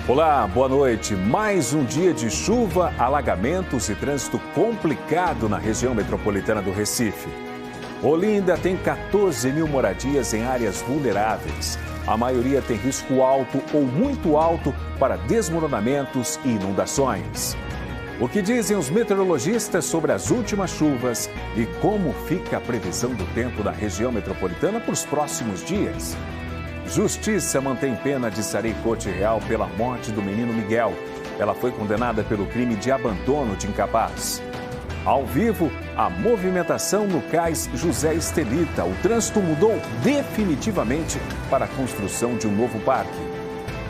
Olá, boa noite. Mais um dia de chuva, alagamentos e trânsito complicado na região metropolitana do Recife. Olinda tem 14 mil moradias em áreas vulneráveis. A maioria tem risco alto ou muito alto para desmoronamentos e inundações. O que dizem os meteorologistas sobre as últimas chuvas e como fica a previsão do tempo na região metropolitana para os próximos dias? Justiça mantém pena de Sarei Corte Real pela morte do menino Miguel. Ela foi condenada pelo crime de abandono de incapaz. Ao vivo, a movimentação no cais José Estelita. O trânsito mudou definitivamente para a construção de um novo parque.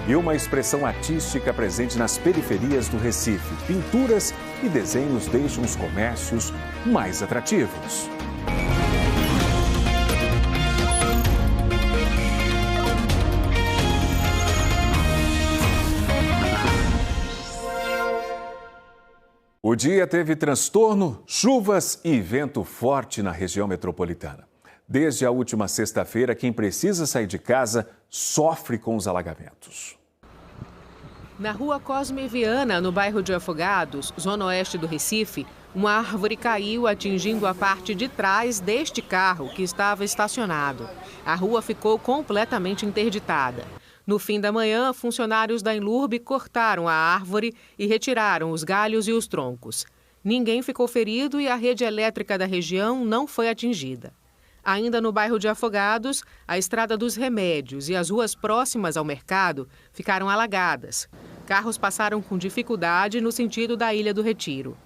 E uma expressão artística presente nas periferias do Recife. Pinturas e desenhos deixam os comércios mais atrativos. O dia teve transtorno, chuvas e vento forte na região metropolitana. Desde a última sexta-feira, quem precisa sair de casa sofre com os alagamentos. Na rua Cosme Viana, no bairro de Afogados, zona oeste do Recife, uma árvore caiu atingindo a parte de trás deste carro que estava estacionado. A rua ficou completamente interditada. No fim da manhã, funcionários da Enlurb cortaram a árvore e retiraram os galhos e os troncos. Ninguém ficou ferido e a rede elétrica da região não foi atingida. Ainda no bairro de Afogados, a Estrada dos Remédios e as ruas próximas ao mercado ficaram alagadas. Carros passaram com dificuldade no sentido da Ilha do Retiro.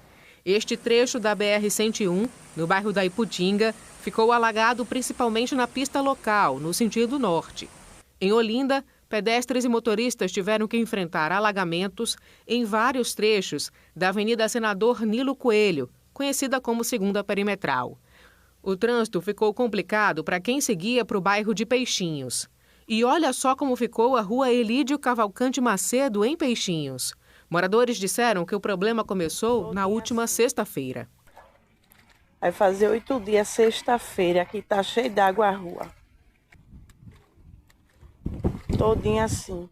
Este trecho da BR-101, no bairro da Iputinga, ficou alagado principalmente na pista local, no sentido norte. Em Olinda, pedestres e motoristas tiveram que enfrentar alagamentos em vários trechos da Avenida Senador Nilo Coelho, conhecida como Segunda Perimetral. O trânsito ficou complicado para quem seguia para o bairro de Peixinhos. E olha só como ficou a rua Elídio Cavalcante Macedo, em Peixinhos. Moradores disseram que o problema começou na última sexta-feira. Vai fazer 8 dias, sexta-feira, aqui tá cheio d'água a rua. Todinha assim.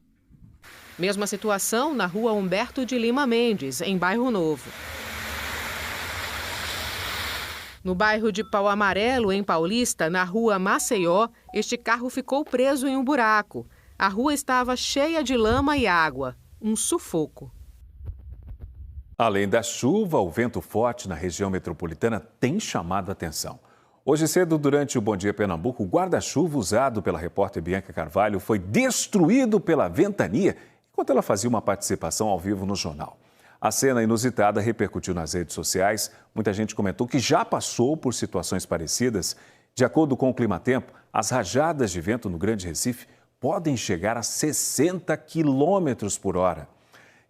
Mesma situação na rua Humberto de Lima Mendes, em Bairro Novo. No bairro de Pau Amarelo, em Paulista, na rua Maceió, este carro ficou preso em um buraco. A rua estava cheia de lama e água. Um sufoco. Além da chuva, o vento forte na região metropolitana tem chamado a atenção. Hoje cedo, durante o Bom Dia Pernambuco, o guarda-chuva usado pela repórter Bianca Carvalho foi destruído pela ventania enquanto ela fazia uma participação ao vivo no jornal. A cena inusitada repercutiu nas redes sociais. Muita gente comentou que já passou por situações parecidas. De acordo com o Climatempo, as rajadas de vento no Grande Recife podem chegar a 60 quilômetros por hora.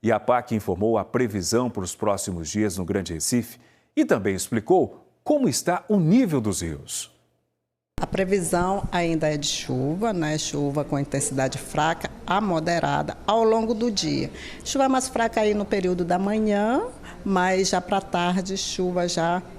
E a PAC informou a previsão para os próximos dias no Grande Recife e também explicou como está o nível dos rios. A previsão ainda é de chuva, né? Chuva com intensidade fraca a moderada ao longo do dia. Chuva mais fraca aí no período da manhã, mas já para tarde chuva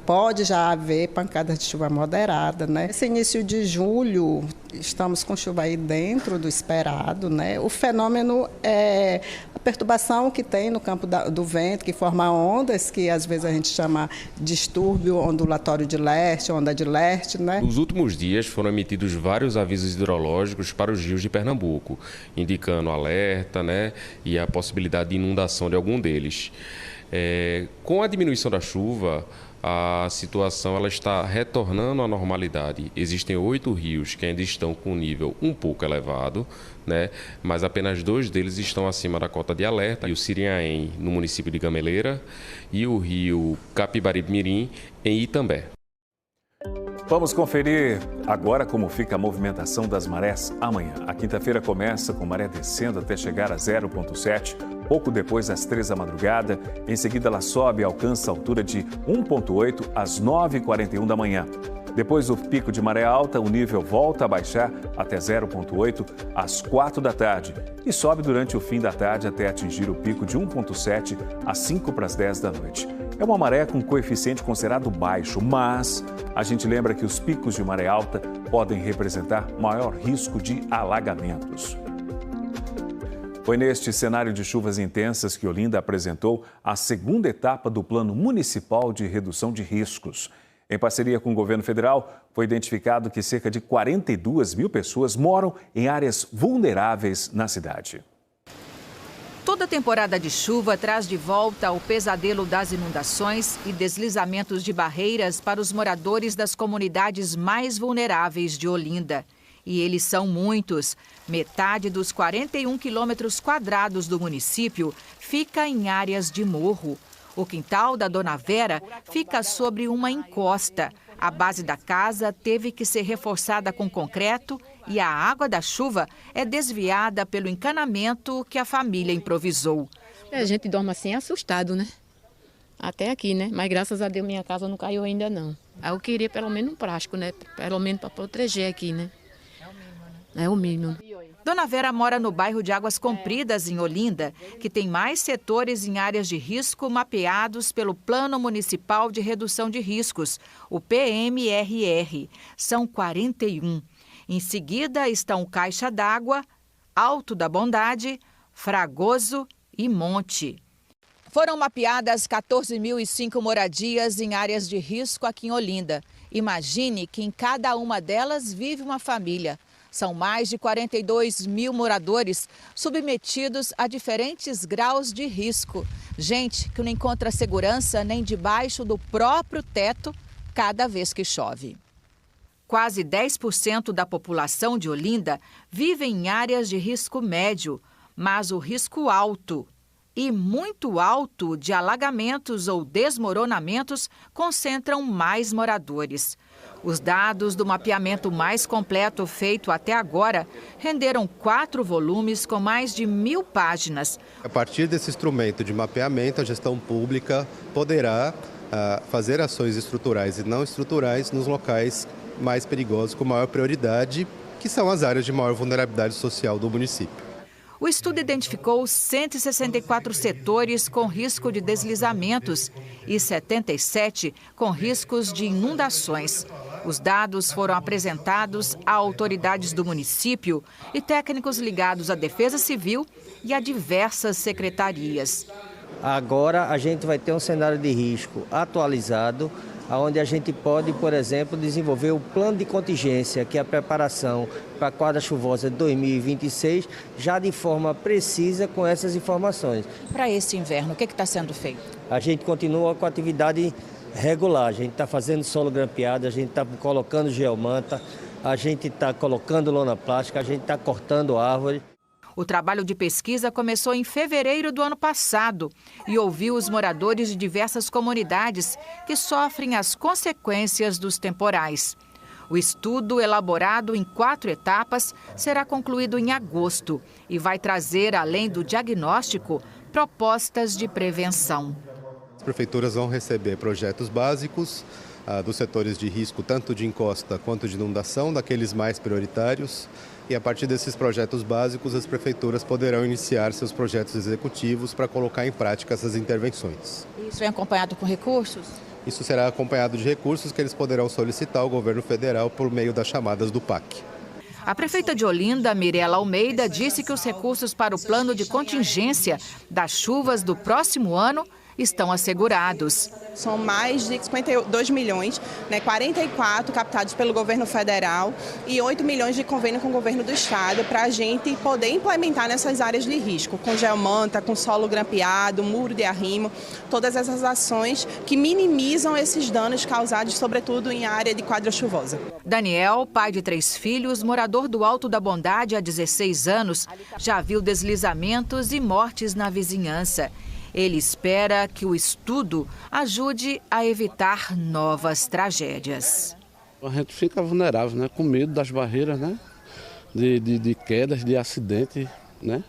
pode haver pancadas de chuva moderada, né? Esse início de julho estamos com chuva aí dentro do esperado, né? O fenômeno é a perturbação que tem no campo do vento, que forma ondas, que às vezes a gente chama distúrbio ondulatório de leste, onda de leste, né? Nos últimos dias foram emitidos vários avisos hidrológicos para os rios de Pernambuco, indicando alerta, né, e a possibilidade de inundação de algum deles. Com a diminuição da chuva, a situação ela está retornando à normalidade. Existem 8 rios que ainda estão com nível um pouco elevado, né, mas apenas 2 deles estão acima da cota de alerta. O Sirinhaém, no município de Gameleira, e o rio Capibaribe-Mirim, em Itambé. Vamos conferir agora como fica a movimentação das marés amanhã. A quinta-feira começa com maré descendo até chegar a 0,7, pouco depois das 3 da madrugada. Em seguida, ela sobe e alcança a altura de 1,8 às 9h41 da manhã. Depois do pico de maré alta, o nível volta a baixar até 0,8 às 4 da tarde e sobe durante o fim da tarde até atingir o pico de 1,7 às 5 para as 10 da noite. É uma maré com coeficiente considerado baixo, mas a gente lembra que os picos de maré alta podem representar maior risco de alagamentos. Foi neste cenário de chuvas intensas que Olinda apresentou a segunda etapa do Plano Municipal de Redução de Riscos. Em parceria com o governo federal, foi identificado que cerca de 42 mil pessoas moram em áreas vulneráveis na cidade. Toda temporada de chuva traz de volta o pesadelo das inundações e deslizamentos de barreiras para os moradores das comunidades mais vulneráveis de Olinda. E eles são muitos. Metade dos 41 quilômetros quadrados do município fica em áreas de morro. O quintal da Dona Vera fica sobre uma encosta. A base da casa teve que ser reforçada com concreto e a água da chuva é desviada pelo encanamento que a família improvisou. A gente dorme assim assustado, né? Até aqui, né? Mas graças a Deus minha casa não caiu ainda não. Eu queria pelo menos um plástico, né? Pelo menos para proteger aqui, né? É o mínimo. Dona Vera mora no bairro de Águas Compridas, em Olinda, que tem mais setores em áreas de risco mapeados pelo Plano Municipal de Redução de Riscos, o PMRR. São 41. Em seguida estão Caixa d'Água, Alto da Bondade, Fragoso e Monte. Foram mapeadas 14.005 moradias em áreas de risco aqui em Olinda. Imagine que em cada uma delas vive uma família. São mais de 42 mil moradores submetidos a diferentes graus de risco. Gente que não encontra segurança nem debaixo do próprio teto cada vez que chove. Quase 10% da população de Olinda vive em áreas de risco médio, mas o risco alto e muito alto de alagamentos ou desmoronamentos concentram mais moradores. Os dados do mapeamento mais completo feito até agora renderam 4 volumes com mais de 1.000 páginas. A partir desse instrumento de mapeamento, a gestão pública poderá fazer ações estruturais e não estruturais nos locais mais perigosos com maior prioridade, que são as áreas de maior vulnerabilidade social do município. O estudo identificou 164 setores com risco de deslizamentos e 77 com riscos de inundações. Os dados foram apresentados a autoridades do município e técnicos ligados à Defesa Civil e a diversas secretarias. Agora a gente vai ter um cenário de risco atualizado, onde a gente pode, por exemplo, desenvolver o plano de contingência, que é a preparação para a quadra chuvosa de 2026, já de forma precisa com essas informações. Para esse inverno, o que está sendo feito? A gente continua com a atividade regular, a gente está fazendo solo grampeado, a gente está colocando geomanta, a gente está colocando lona plástica, a gente está cortando árvore. O trabalho de pesquisa começou em fevereiro do ano passado e ouviu os moradores de diversas comunidades que sofrem as consequências dos temporais. O estudo, elaborado em 4 etapas, será concluído em agosto e vai trazer, além do diagnóstico, propostas de prevenção. As prefeituras vão receber projetos básicos dos setores de risco, tanto de encosta quanto de inundação, daqueles mais prioritários. E a partir desses projetos básicos, as prefeituras poderão iniciar seus projetos executivos para colocar em prática essas intervenções. Isso vem acompanhado com recursos? Isso será acompanhado de recursos que eles poderão solicitar ao governo federal por meio das chamadas do PAC. A prefeita de Olinda, Mirela Almeida, disse que os recursos para o plano de contingência das chuvas do próximo ano estão assegurados. São mais de 52 milhões, 44 captados pelo governo federal e 8 milhões de convênio com o governo do estado para a gente poder implementar nessas áreas de risco, com geomanta, com solo grampeado, muro de arrimo, todas essas ações que minimizam esses danos causados, sobretudo em área de quadra chuvosa. Daniel, pai de 3 filhos, morador do Alto da Bondade há 16 anos, já viu deslizamentos e mortes na vizinhança. Ele espera que o estudo ajude a evitar novas tragédias. A gente fica vulnerável, né? Com medo das barreiras, né? De quedas, de acidente, né?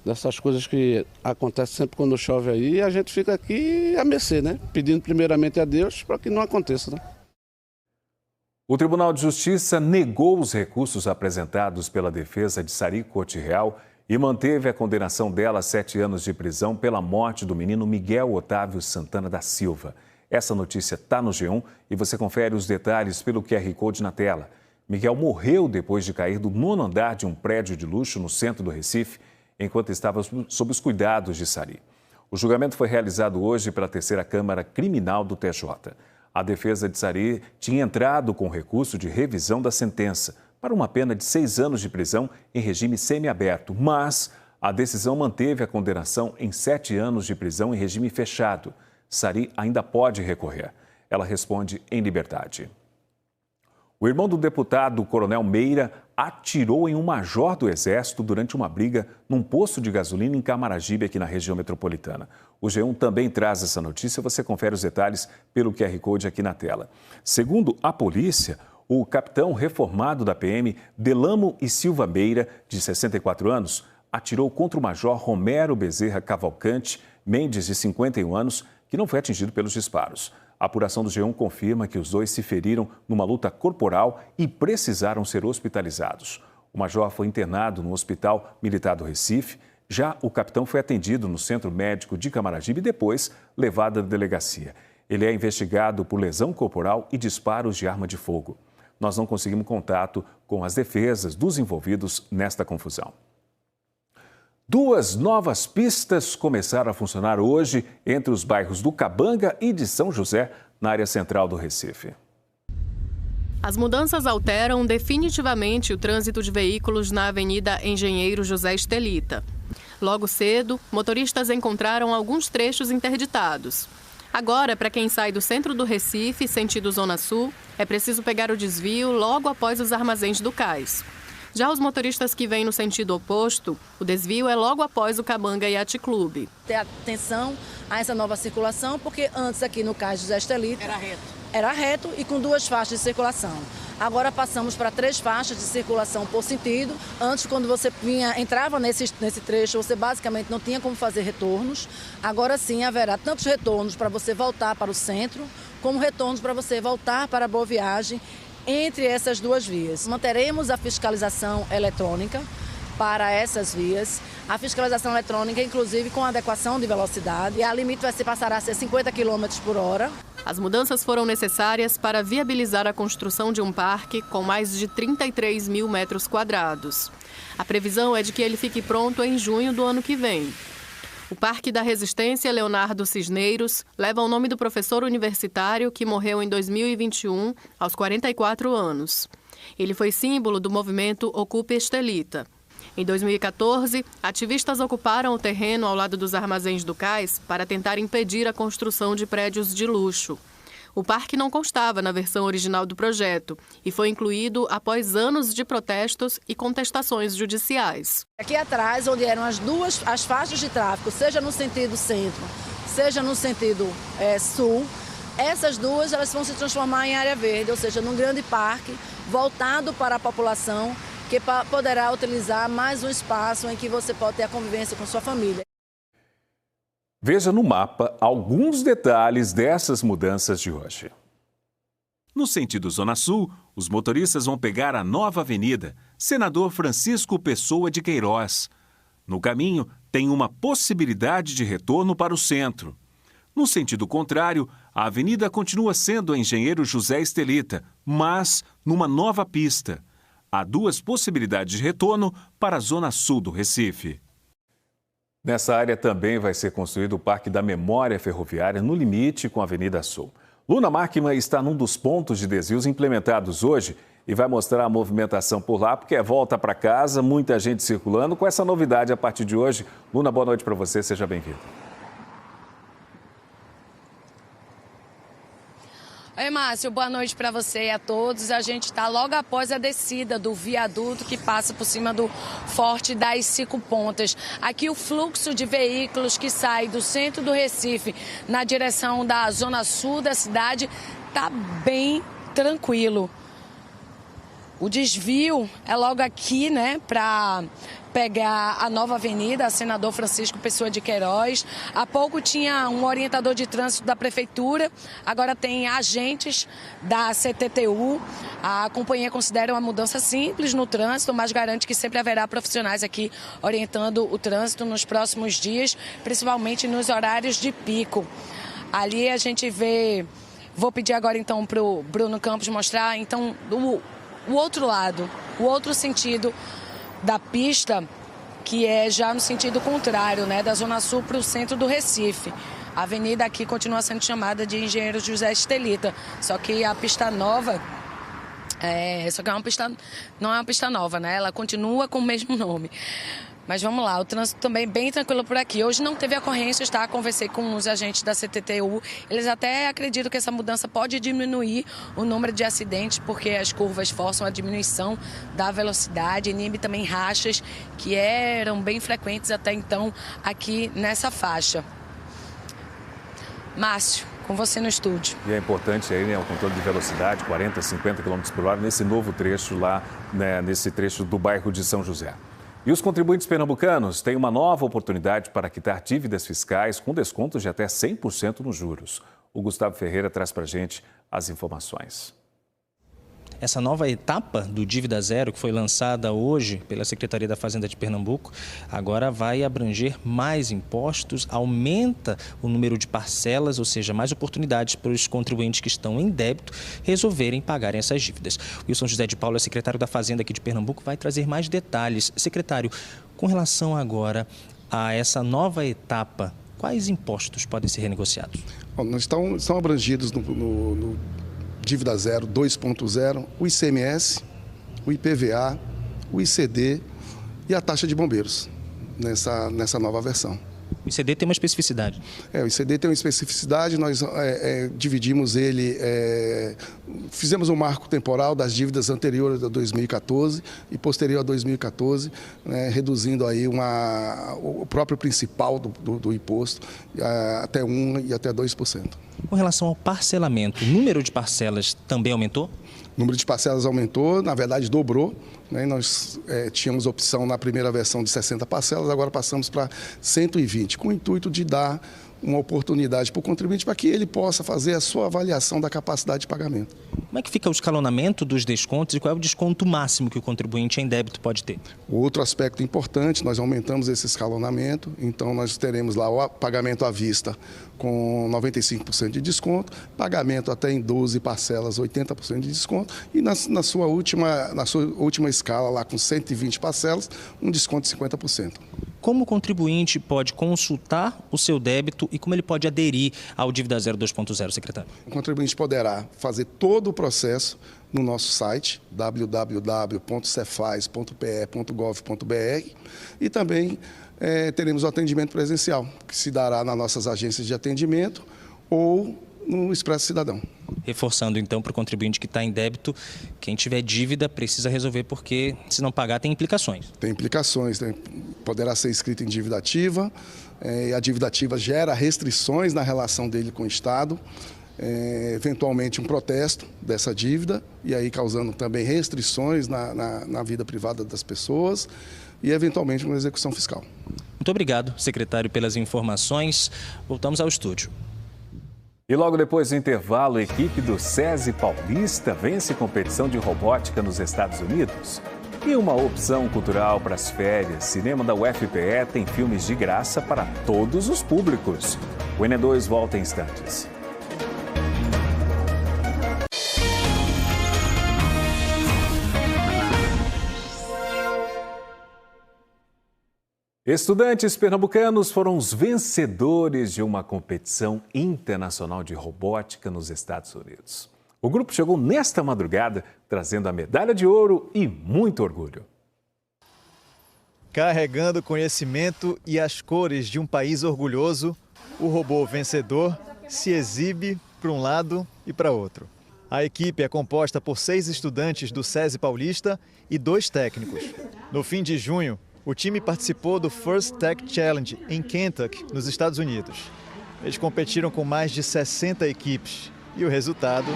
Dessas coisas que acontecem sempre quando chove aí, e a gente fica aqui a mercê, né? Pedindo primeiramente a Deus para que não aconteça, né? O Tribunal de Justiça negou os recursos apresentados pela defesa de Sari Cotrijal e manteve a condenação dela a 7 anos de prisão pela morte do menino Miguel Otávio Santana da Silva. Essa notícia está no G1 e você confere os detalhes pelo QR Code na tela. Miguel morreu depois de cair do 9º andar de um prédio de luxo no centro do Recife. enquanto estava sob os cuidados de Sari. O julgamento foi realizado hoje pela terceira Câmara Criminal do TJ. A defesa de Sari tinha entrado com recurso de revisão da sentença para uma pena de 6 anos de prisão em regime semiaberto, mas a decisão manteve a condenação em 7 anos de prisão em regime fechado. Sari ainda pode recorrer. Ela responde em liberdade. O irmão do deputado Coronel Meira atirou em um major do Exército durante uma briga num posto de gasolina em Camaragibe, aqui na região metropolitana. O G1 também traz essa notícia, você confere os detalhes pelo QR Code aqui na tela. Segundo a polícia, o capitão reformado da PM, Delamo e Silva Meira, de 64 anos, atirou contra o major Romero Bezerra Cavalcante Mendes, de 51 anos, que não foi atingido pelos disparos. A apuração do G1 confirma que os dois se feriram numa luta corporal e precisaram ser hospitalizados. O major foi internado no Hospital Militar do Recife. Já o capitão foi atendido no Centro Médico de Camaragibe e depois levado à delegacia. Ele é investigado por lesão corporal e disparos de arma de fogo. Nós não conseguimos contato com as defesas dos envolvidos nesta confusão. 2 novas pistas começaram a funcionar hoje entre os bairros do Cabanga e de São José, na área central do Recife. As mudanças alteram definitivamente o trânsito de veículos na Avenida Engenheiro José Estelita. Logo cedo, motoristas encontraram alguns trechos interditados. Agora, para quem sai do centro do Recife, sentido Zona Sul, é preciso pegar o desvio logo após os armazéns do Cais. Já os motoristas que vêm no sentido oposto, o desvio é logo após o Cabanga Yacht Clube. Ter atenção a essa nova circulação, porque antes aqui no Cais José Estelita era reto e com 2 faixas de circulação. Agora passamos para 3 faixas de circulação por sentido. Antes, quando você entrava nesse trecho, você basicamente não tinha como fazer retornos. Agora sim haverá tantos retornos para você voltar para o centro, como retornos para você voltar para a Boa Viagem, entre essas 2 vias. Manteremos a fiscalização eletrônica para essas vias. A fiscalização eletrônica, inclusive, com adequação de velocidade. E a limite passará a ser 50 km por hora. As mudanças foram necessárias para viabilizar a construção de um parque com mais de 33 mil metros quadrados. A previsão é de que ele fique pronto em junho do ano que vem. O Parque da Resistência Leonardo Cisneiros leva o nome do professor universitário que morreu em 2021, aos 44 anos. Ele foi símbolo do movimento Ocupe Estelita. Em 2014, ativistas ocuparam o terreno ao lado dos armazéns do Cais para tentar impedir a construção de prédios de luxo. O parque não constava na versão original do projeto e foi incluído após anos de protestos e contestações judiciais. Aqui atrás, onde eram as faixas de tráfego, seja no sentido centro, seja no sentido sul, essas 2 elas vão se transformar em área verde, ou seja, num grande parque voltado para a população, que poderá utilizar mais um espaço em que você pode ter a convivência com sua família. Veja no mapa alguns detalhes dessas mudanças de hoje. No sentido Zona Sul, os motoristas vão pegar a nova avenida Senador Francisco Pessoa de Queiroz. No caminho, tem uma possibilidade de retorno para o centro. No sentido contrário, a avenida continua sendo a Engenheiro José Estelita, mas numa nova pista. Há 2 possibilidades de retorno para a Zona Sul do Recife. Nessa área também vai ser construído o Parque da Memória Ferroviária, no limite com a Avenida Sul. Luna Markman está num dos pontos de desvios implementados hoje e vai mostrar a movimentação por lá, porque é volta para casa, muita gente circulando. Com essa novidade a partir de hoje. Luna, boa noite para você, seja bem-vinda. Oi, Márcio, boa noite para você e a todos. A gente está logo após a descida do viaduto que passa por cima do Forte das 5 Pontas. Aqui o fluxo de veículos que sai do centro do Recife na direção da zona sul da cidade está bem tranquilo. O desvio é logo aqui, né, para pegar a nova avenida, a Senador Francisco Pessoa de Queiroz. Há pouco tinha um orientador de trânsito da Prefeitura, agora tem agentes da CTTU. A companhia considera uma mudança simples no trânsito, mas garante que sempre haverá profissionais aqui orientando o trânsito nos próximos dias, principalmente nos horários de pico. Ali a gente vê, vou pedir agora então para o Bruno Campos mostrar então o outro lado, o outro sentido da pista, que é já no sentido contrário, né, da Zona Sul para o centro do Recife. A avenida aqui continua sendo chamada de Engenheiro José Estelita, só que a pista nova, não é uma pista nova, né? Ela continua com o mesmo nome. Mas vamos lá, o trânsito também bem tranquilo por aqui. Hoje não teve ocorrências, tá? Conversei com os agentes da CTTU. Eles até acreditam que essa mudança pode diminuir o número de acidentes, porque as curvas forçam a diminuição da velocidade, inibe também rachas que eram bem frequentes até então aqui nessa faixa. Márcio, com você no estúdio. E é importante aí, né, o controle de velocidade, 40, 50 km por hora, nesse novo trecho lá, né, nesse trecho do bairro de São José. E os contribuintes pernambucanos têm uma nova oportunidade para quitar dívidas fiscais com descontos de até 100% nos juros. O Gustavo Ferreira traz para a gente as informações. Essa nova etapa do Dívida Zero, que foi lançada hoje pela Secretaria da Fazenda de Pernambuco, agora vai abranger mais impostos, aumenta o número de parcelas, ou seja, mais oportunidades para os contribuintes que estão em débito resolverem pagarem essas dívidas. O Wilson José de Paula, secretário da Fazenda aqui de Pernambuco, vai trazer mais detalhes. Secretário, com relação agora a essa nova etapa, quais impostos podem ser renegociados? Bom, estão abrangidos no Dívida Zero 2.0, o ICMS, o IPVA, o ICD e a taxa de bombeiros nessa nova versão. O ICD tem uma especificidade? O ICD tem uma especificidade, nós dividimos ele, fizemos um marco temporal das dívidas anteriores a 2014 e posterior a 2014, né, reduzindo aí o próprio principal do imposto até 1% e até 2%. Com relação ao parcelamento, o número de parcelas também aumentou? O número de parcelas aumentou, na verdade dobrou. Né? Nós tínhamos opção na primeira versão de 60 parcelas, agora passamos para 120, com o intuito de dar uma oportunidade para o contribuinte para que ele possa fazer a sua avaliação da capacidade de pagamento. Como é que fica o escalonamento dos descontos e qual é o desconto máximo que o contribuinte em débito pode ter? Outro aspecto importante, nós aumentamos esse escalonamento, então nós teremos lá o pagamento à vista com 95% de desconto, pagamento até em 12 parcelas, 80% de desconto e na sua última escala, lá com 120 parcelas, um desconto de 50%. Como o contribuinte pode consultar o seu débito e como ele pode aderir ao Dívida Zero 2.0, secretário? O contribuinte poderá fazer todo o processo no nosso site www.cefaz.pe.gov.br e também teremos o atendimento presencial, que se dará nas nossas agências de atendimento ou no Expresso Cidadão. Reforçando então para o contribuinte que está em débito, quem tiver dívida precisa resolver porque se não pagar tem implicações. Tem implicações, poderá ser inscrito em dívida ativa, e a dívida ativa gera restrições na relação dele com o Estado, eventualmente um protesto dessa dívida e aí causando também restrições na vida privada das pessoas e eventualmente uma execução fiscal. Muito obrigado, secretário, pelas informações. Voltamos ao estúdio. E logo depois do intervalo, a equipe do SESI Paulista vence competição de robótica nos Estados Unidos. E uma opção cultural para as férias, cinema da UFPE tem filmes de graça para todos os públicos. O ENE2 volta em instantes. Estudantes pernambucanos foram os vencedores de uma competição internacional de robótica nos Estados Unidos. O grupo chegou nesta madrugada trazendo a medalha de ouro e muito orgulho. Carregando conhecimento e as cores de um país orgulhoso, o robô vencedor se exibe para um lado e para outro. A equipe é composta por 6 estudantes do SESI Paulista e 2 técnicos. No fim de junho, o time participou do First Tech Challenge em Kentucky, nos Estados Unidos. Eles competiram com mais de 60 equipes e o resultado...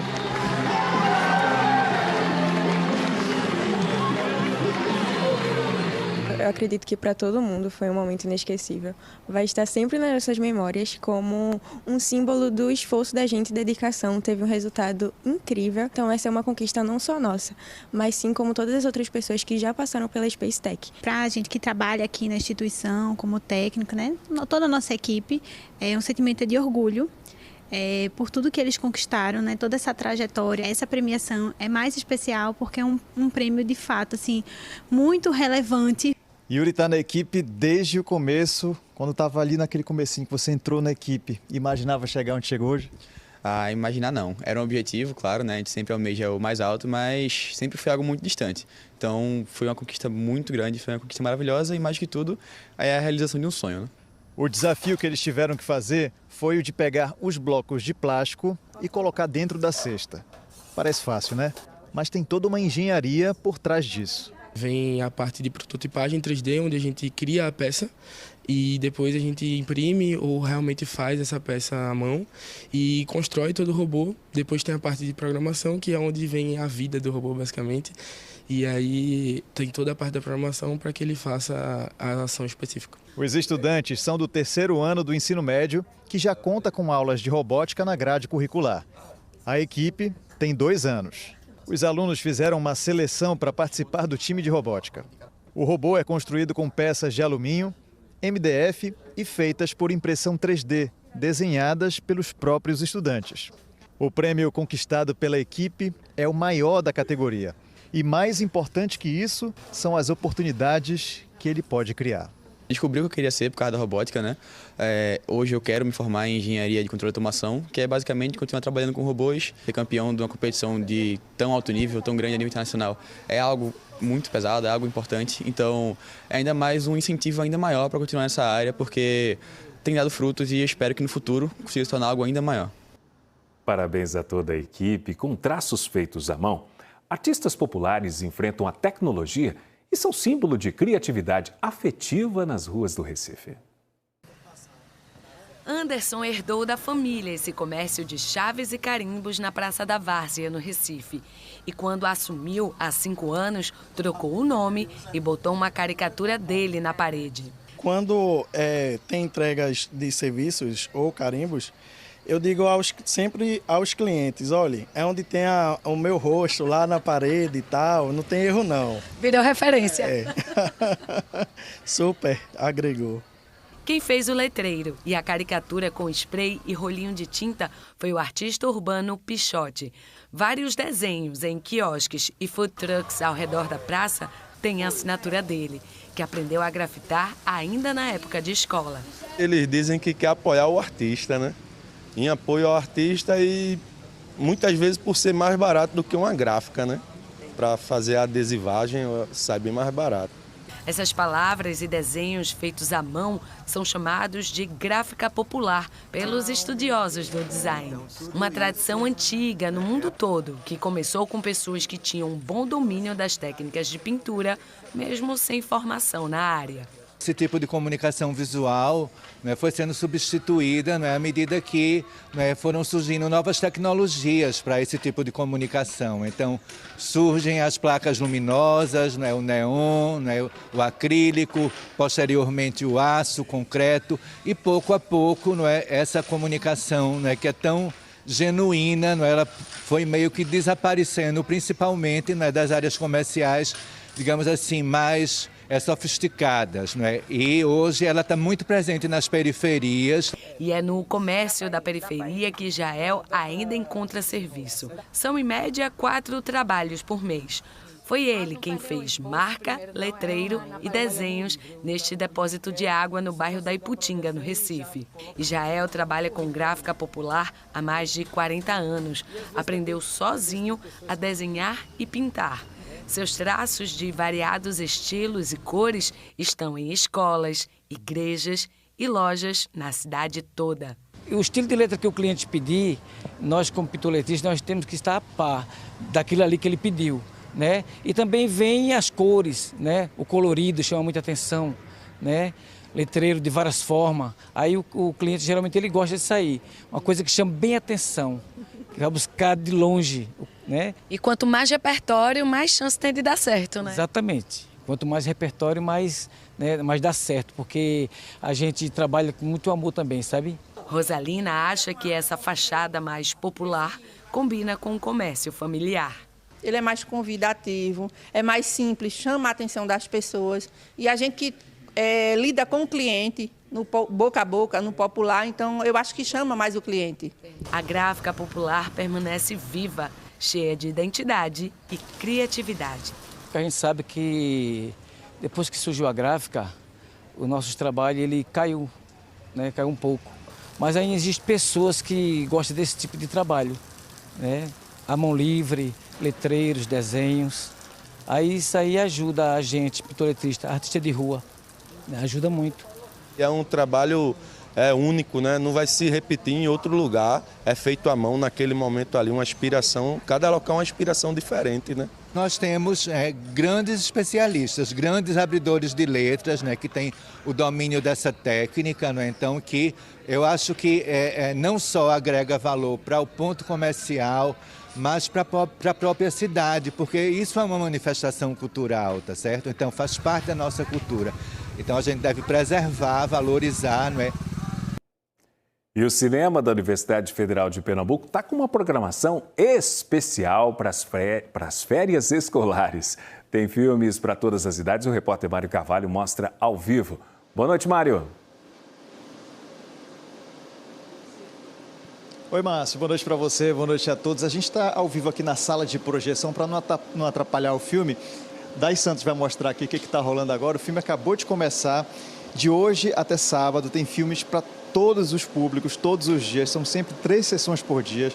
Eu acredito que para todo mundo foi um momento inesquecível. Vai estar sempre nas nossas memórias como um símbolo do esforço da gente e dedicação. Teve um resultado incrível. Então essa é uma conquista não só nossa, mas sim como todas as outras pessoas que já passaram pela Space Tech. Para a gente que trabalha aqui na instituição como técnico, né, toda a nossa equipe, é um sentimento de orgulho. Por tudo que eles conquistaram, né, toda essa trajetória, essa premiação é mais especial porque é um prêmio de fato assim, muito relevante. Yuri está na equipe desde o começo, quando estava ali naquele comecinho que você entrou na equipe. Imaginava chegar onde chegou hoje? Imaginar não. Era um objetivo, claro, né? A gente sempre almeja o mais alto, mas sempre foi algo muito distante. Então foi uma conquista muito grande, foi uma conquista maravilhosa e, mais que tudo, é a realização de um sonho, né? O desafio que eles tiveram que fazer foi o de pegar os blocos de plástico e colocar dentro da cesta. Parece fácil, né? Mas tem toda uma engenharia por trás disso. Vem a parte de prototipagem 3D, onde a gente cria a peça e depois a gente imprime ou realmente faz essa peça à mão e constrói todo o robô. Depois tem a parte de programação, que é onde vem a vida do robô, basicamente. E aí tem toda a parte da programação para que ele faça a ação específica. Os estudantes são do 3º ano do ensino médio, que já conta com aulas de robótica na grade curricular. A equipe tem 2 anos. Os alunos fizeram uma seleção para participar do time de robótica. O robô é construído com peças de alumínio, MDF e feitas por impressão 3D, desenhadas pelos próprios estudantes. O prêmio conquistado pela equipe é o maior da categoria. E mais importante que isso, são as oportunidades que ele pode criar. Descobri o que eu queria ser por causa da robótica, né? Hoje eu quero me formar em engenharia de controle e automação, que é basicamente continuar trabalhando com robôs. Ser campeão de uma competição de tão alto nível, tão grande a nível internacional, é algo muito pesado, é algo importante. Então, é ainda mais um incentivo ainda maior para continuar nessa área, porque tem dado frutos e eu espero que no futuro consiga se tornar algo ainda maior. Parabéns a toda a equipe. Com traços feitos à mão, artistas populares enfrentam a tecnologia e são símbolo de criatividade afetiva nas ruas do Recife. Anderson herdou da família esse comércio de chaves e carimbos na Praça da Várzea, no Recife. E quando assumiu, há 5 anos, trocou o nome e botou uma caricatura dele na parede. Quando tem entregas de serviços ou carimbos, eu digo sempre aos clientes, olha, é onde tem o meu rosto lá na parede e tal, não tem erro não. Virou referência. Super, agregou. Quem fez o letreiro e a caricatura com spray e rolinho de tinta foi o artista urbano Pichote. Vários desenhos em quiosques e food trucks ao redor da praça têm a assinatura dele, que aprendeu a grafitar ainda na época de escola. Eles dizem que quer apoiar o artista, né? Em apoio ao artista e muitas vezes por ser mais barato do que uma gráfica, né? Para fazer a adesivagem sai bem mais barato. Essas palavras e desenhos feitos à mão são chamados de gráfica popular pelos estudiosos do design. Uma tradição antiga no mundo todo, que começou com pessoas que tinham um bom domínio das técnicas de pintura, mesmo sem formação na área. Esse tipo de comunicação visual foi sendo substituída à medida que foram surgindo novas tecnologias para esse tipo de comunicação. Então, surgem as placas luminosas, o neon, o acrílico, posteriormente o aço, o concreto, e pouco a pouco essa comunicação que é tão genuína, ela foi meio que desaparecendo, principalmente das áreas comerciais, digamos assim, mais sofisticadas, E hoje ela está muito presente nas periferias. E é no comércio da periferia que Jael ainda encontra serviço. São, em média, 4 trabalhos por mês. Foi ele quem fez marca, letreiro e desenhos neste depósito de água no bairro da Iputinga, no Recife. E Jael trabalha com gráfica popular há mais de 40 anos. Aprendeu sozinho a desenhar e pintar. Seus traços de variados estilos e cores estão em escolas, igrejas e lojas na cidade toda. O estilo de letra que o cliente pedir, nós como pintoletistas, nós temos que estar a par daquilo ali que ele pediu, E também vem as cores, O colorido chama muita atenção, Letreiro de várias formas. Aí o cliente geralmente ele gosta de sair. Uma coisa que chama bem atenção, que vai buscar de longe, E quanto mais repertório, mais chance tem de dar certo, Exatamente. Quanto mais repertório, mais dá certo, porque a gente trabalha com muito amor também, sabe? Rosalina acha que essa fachada mais popular combina com o comércio familiar. Ele é mais convidativo, é mais simples, chama a atenção das pessoas. E a gente que lida com o cliente, no boca a boca, no popular, então eu acho que chama mais o cliente. A gráfica popular permanece viva, cheia de identidade e criatividade. A gente sabe que Depois que surgiu a gráfica, o nosso trabalho ele caiu, né? Caiu um pouco. Mas ainda existem pessoas que gostam desse tipo de trabalho, né? A mão livre, letreiros, desenhos. Aí isso aí ajuda a gente, pintor-letrista, artista de rua, né? Ajuda muito. É um trabalho único, né? Não vai se repetir em outro lugar, é feito à mão naquele momento ali, uma inspiração, cada local é uma inspiração diferente, né? Nós temos grandes especialistas, grandes abridores de letras, né, que têm o domínio dessa técnica, né, então que eu acho que não só agrega valor para o ponto comercial, mas para a própria cidade, porque isso é uma manifestação cultural, tá certo? Então faz parte da nossa cultura. Então a gente deve preservar, valorizar, não é? E o cinema da Universidade Federal de Pernambuco está com uma programação especial para as férias escolares. Tem filmes para todas as idades. O repórter Mário Carvalho mostra ao vivo. Boa noite, Mário. Oi, Márcio. Boa noite para você, boa noite a todos. A gente está ao vivo aqui na sala de projeção para não atrapalhar o filme. Dai Santos vai mostrar aqui o que está rolando agora. O filme acabou de começar. De hoje até sábado tem filmes para todos os públicos, todos os dias. São sempre 3 sessões por dia.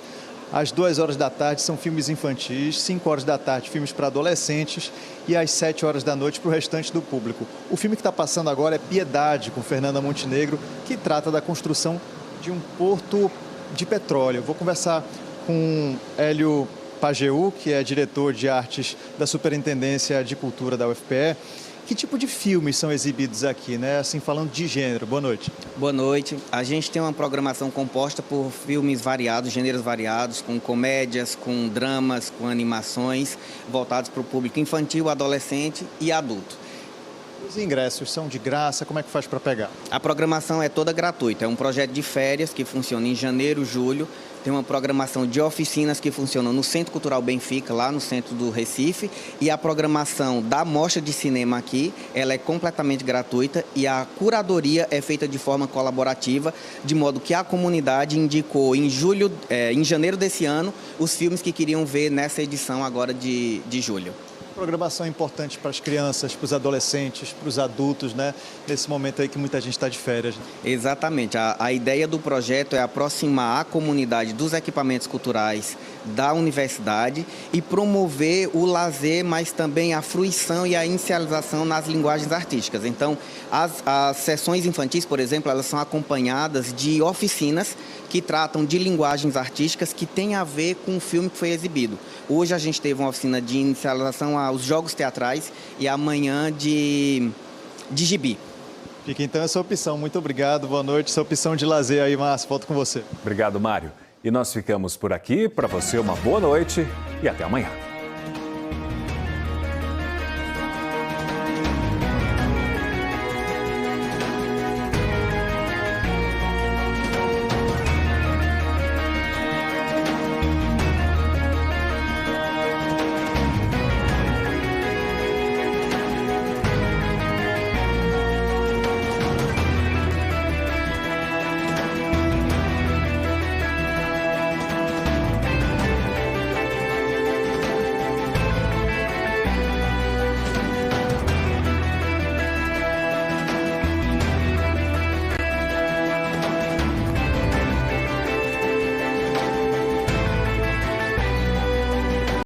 Às 2 horas da tarde são filmes infantis, 5 horas da tarde filmes para adolescentes e às 7 horas da noite para o restante do público. O filme que está passando agora é Piedade, com Fernanda Montenegro, que trata da construção de um porto de petróleo. Vou conversar com Hélio Pajeú, que é diretor de artes da Superintendência de Cultura da UFPE. Que tipo de filmes são exibidos aqui, né? Assim, falando de gênero. Boa noite. Boa noite. A gente tem uma programação composta por filmes variados, gêneros variados, com comédias, com dramas, com animações, voltados para o público infantil, adolescente e adulto. Os ingressos são de graça? Como é que faz para pegar? A programação é toda gratuita. É um projeto de férias que funciona em janeiro, julho. Tem uma programação de oficinas que funcionam no Centro Cultural Benfica, lá no centro do Recife. E a programação da Mostra de Cinema aqui, ela é completamente gratuita e a curadoria é feita de forma colaborativa, de modo que a comunidade indicou em janeiro desse ano os filmes que queriam ver nessa edição agora de julho. Programação importante para as crianças, para os adolescentes, para os adultos, né? Nesse momento aí que muita gente está de férias. Exatamente. A ideia do projeto é aproximar a comunidade dos equipamentos culturais da universidade e promover o lazer, mas também a fruição e a inicialização nas linguagens artísticas. Então, as sessões infantis, por exemplo, elas são acompanhadas de oficinas que tratam de linguagens artísticas que têm a ver com o filme que foi exibido. Hoje a gente teve uma oficina de inicialização aos jogos teatrais e amanhã de gibi. Fica então essa opção. Muito obrigado, boa noite. Essa opção de lazer aí, Márcio. Volto com você. Obrigado, Mário. E nós ficamos por aqui. Para você, uma boa noite e até amanhã.